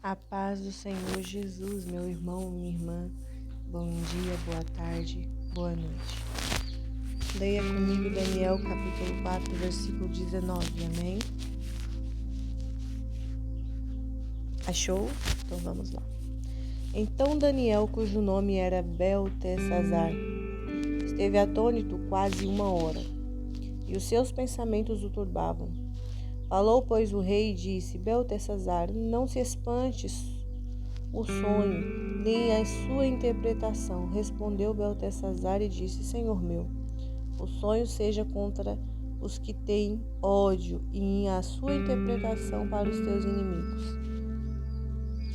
A paz do Senhor Jesus, meu irmão, minha irmã. Bom dia, boa tarde, boa noite. Leia comigo Daniel capítulo 4, versículo 19, amém? Achou? Então vamos lá. Então Daniel, cujo nome era Beltesazar, esteve atônito quase 1 hora, e os seus pensamentos o turbavam. Falou, pois, o rei e disse: Beltesazar, não se espantes o sonho, nem a sua interpretação. Respondeu Beltesazar e disse: Senhor meu, o sonho seja contra os que têm ódio, e a sua interpretação para os teus inimigos.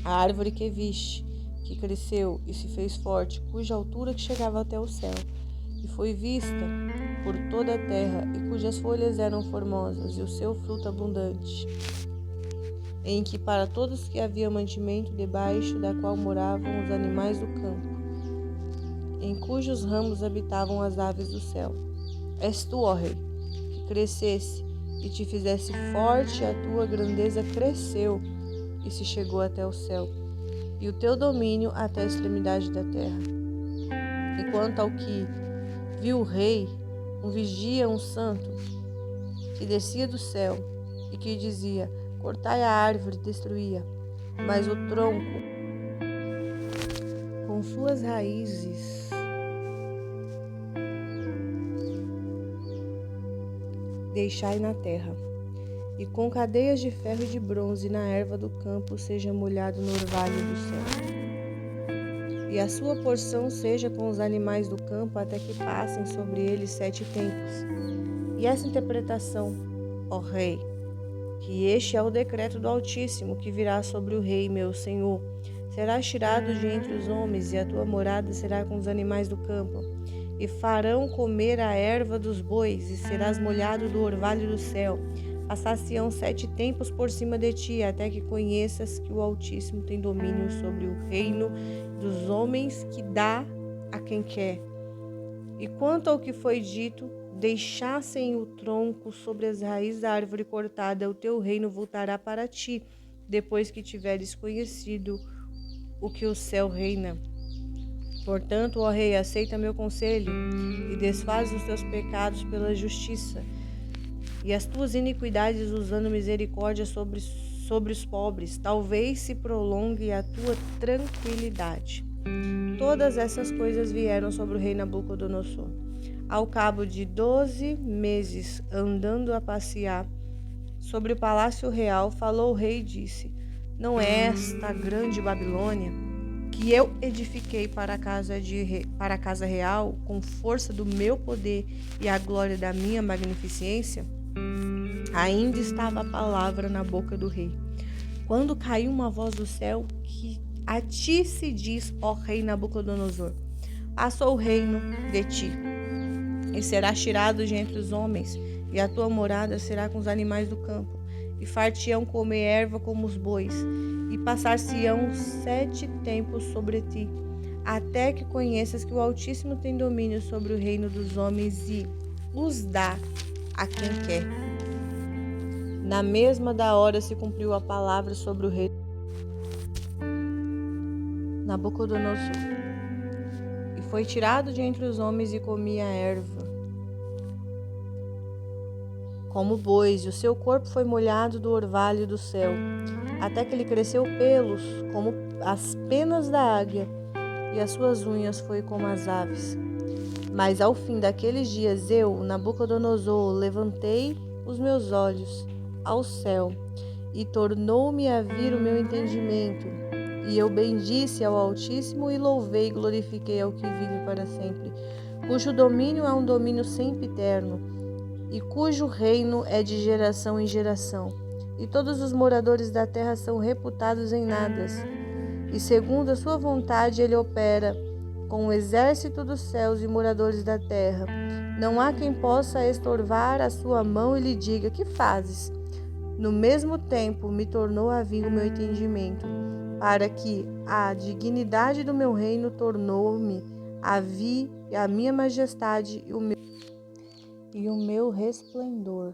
A árvore que viste, que cresceu e se fez forte, cuja altura que chegava até o céu, e foi vista por toda a terra, e cujas folhas eram formosas, e o seu fruto abundante, em que para todos que havia mantimento, debaixo da qual moravam os animais do campo, em cujos ramos habitavam as aves do céu. És tu, ó rei, que crescesse e te fizesse forte, a tua grandeza cresceu e se chegou até o céu, e o teu domínio até a extremidade da terra. E quanto ao que viu o rei, um vigia, um santo, que descia do céu e que dizia: cortai a árvore e destruí-a, mas o tronco com suas raízes deixai na terra, e com cadeias de ferro e de bronze na erva do campo seja molhado no orvalho do céu. E a sua porção seja com os animais do campo, até que passem sobre ele 7 tempos. E essa interpretação, ó rei, que este é o decreto do Altíssimo que virá sobre o rei, meu senhor. Serás tirado de entre os homens, e a tua morada será com os animais do campo. E farão comer a erva dos bois, e serás molhado do orvalho do céu. Passar-se-ão 7 tempos por cima de ti, até que conheças que o Altíssimo tem domínio sobre o reino dos homens, que dá a quem quer. E quanto ao que foi dito, deixassem o tronco sobre as raízes da árvore cortada, o teu reino voltará para ti, depois que tiveres conhecido o que o céu reina. Portanto, ó rei, aceita meu conselho e desfaz os teus pecados pela justiça e as tuas iniquidades usando misericórdia sobre os pobres. Talvez se prolongue a tua tranquilidade. Todas essas coisas vieram sobre o rei Nabucodonosor. Ao cabo de 12 meses, andando a passear sobre o palácio real, falou o rei e disse: não é esta grande Babilônia, que eu edifiquei para a casa real, com força do meu poder e a glória da minha magnificência? Ainda estava a palavra na boca do rei, quando caiu uma voz do céu, que a ti se diz, ó rei Nabucodonosor: passou o reino de ti, e serás tirado de entre os homens, e a tua morada será com os animais do campo, e far-te-ão comer erva como os bois, e passar-se-ão 7 tempos sobre ti, até que conheças que o Altíssimo tem domínio sobre o reino dos homens e os dá a quem quer. Na mesma da hora se cumpriu a palavra sobre o rei Nabucodonosor, e foi tirado de entre os homens e comia a erva como bois, e o seu corpo foi molhado do orvalho do céu, até que ele cresceu pelos como as penas da águia, e as suas unhas foi como as aves. Mas ao fim daqueles dias eu, Nabucodonosor, levantei os meus olhos ao céu, e tornou-me a vir o meu entendimento, e eu bendisse ao Altíssimo, e louvei e glorifiquei ao que vive para sempre, cujo domínio é um domínio sempiterno, e cujo reino é de geração em geração. E todos os moradores da terra são reputados em nadas, e segundo a sua vontade ele opera com o exército dos céus e moradores da terra. Não há quem possa estorvar a sua mão e lhe diga: que fazes? No mesmo tempo me tornou a vir o meu entendimento, para que a dignidade do meu reino tornou-me a minha majestade e o meu resplendor.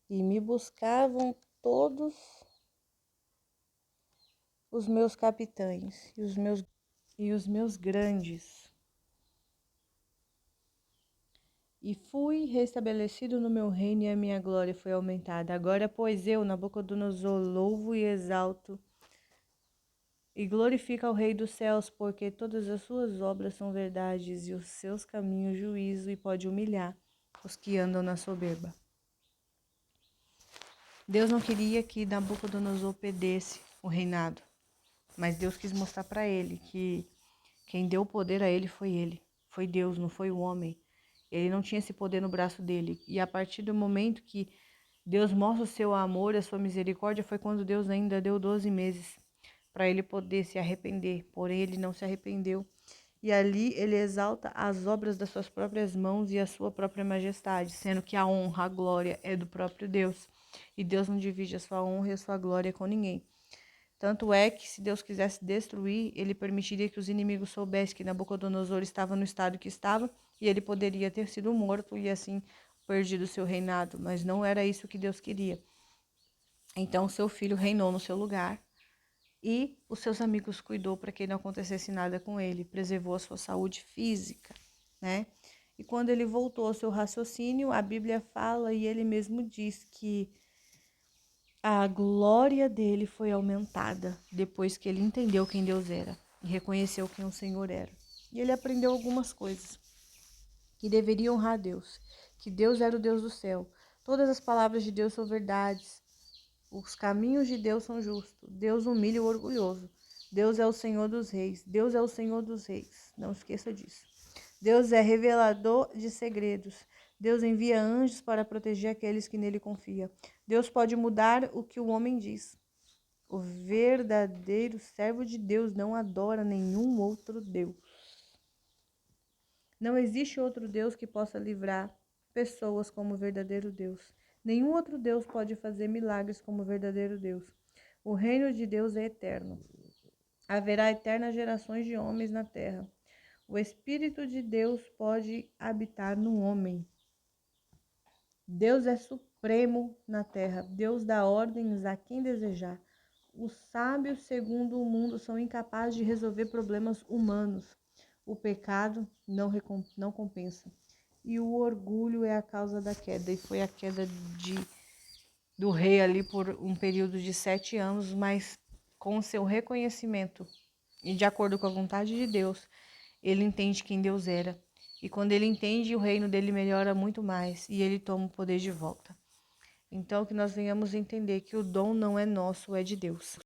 e me buscavam todos os meus capitães e os meus grandes. E fui restabelecido no meu reino e a minha glória foi aumentada. Agora, pois eu, Nabucodonosor, louvo e exalto e glorifica ao Rei dos céus, porque todas as suas obras são verdades e os seus caminhos juízo, e pode humilhar os que andam na soberba. Deus não queria que Nabucodonosor perdesse o reinado, mas Deus quis mostrar para ele que quem deu o poder a ele, foi Deus, não foi o homem. Ele não tinha esse poder no braço dele. E a partir do momento que Deus mostra o seu amor e a sua misericórdia, foi quando Deus ainda deu 12 meses para ele poder se arrepender. Porém, ele não se arrependeu. E ali ele exalta as obras das suas próprias mãos e a sua própria majestade, sendo que a honra, a glória é do próprio Deus. E Deus não divide a sua honra e a sua glória com ninguém. Tanto é que, se Deus quisesse destruir, ele permitiria que os inimigos soubessem que Nabucodonosor estava no estado que estava, e ele poderia ter sido morto e assim perdido seu reinado, mas não era isso que Deus queria. Então seu filho reinou no seu lugar e os seus amigos cuidou para que não acontecesse nada com ele, preservou a sua saúde física, né? E quando ele voltou ao seu raciocínio, a Bíblia fala e ele mesmo diz que a glória dele foi aumentada depois que ele entendeu quem Deus era e reconheceu quem o Senhor era. E ele aprendeu algumas coisas, que deveria honrar a Deus, que Deus era o Deus do céu. Todas as palavras de Deus são verdades. Os caminhos de Deus são justos. Deus humilha o orgulhoso. Deus é o Senhor dos reis. Deus é o Senhor dos reis. Não esqueça disso. Deus é revelador de segredos. Deus envia anjos para proteger aqueles que nele confiam. Deus pode mudar o que o homem diz. O verdadeiro servo de Deus não adora nenhum outro Deus. Não existe outro Deus que possa livrar pessoas como o verdadeiro Deus. Nenhum outro Deus pode fazer milagres como o verdadeiro Deus. O reino de Deus é eterno. Haverá eternas gerações de homens na terra. O Espírito de Deus pode habitar no homem. Deus é supremo na terra. Deus dá ordens a quem desejar. Os sábios, segundo o mundo, são incapazes de resolver problemas humanos. O pecado não compensa. E o orgulho é a causa da queda. E foi a queda do rei ali por um período de 7 anos, mas com o seu reconhecimento e de acordo com a vontade de Deus, ele entende quem Deus era. E quando ele entende, o reino dele melhora muito mais e ele toma o poder de volta. Então, que nós venhamos entender que o dom não é nosso, é de Deus.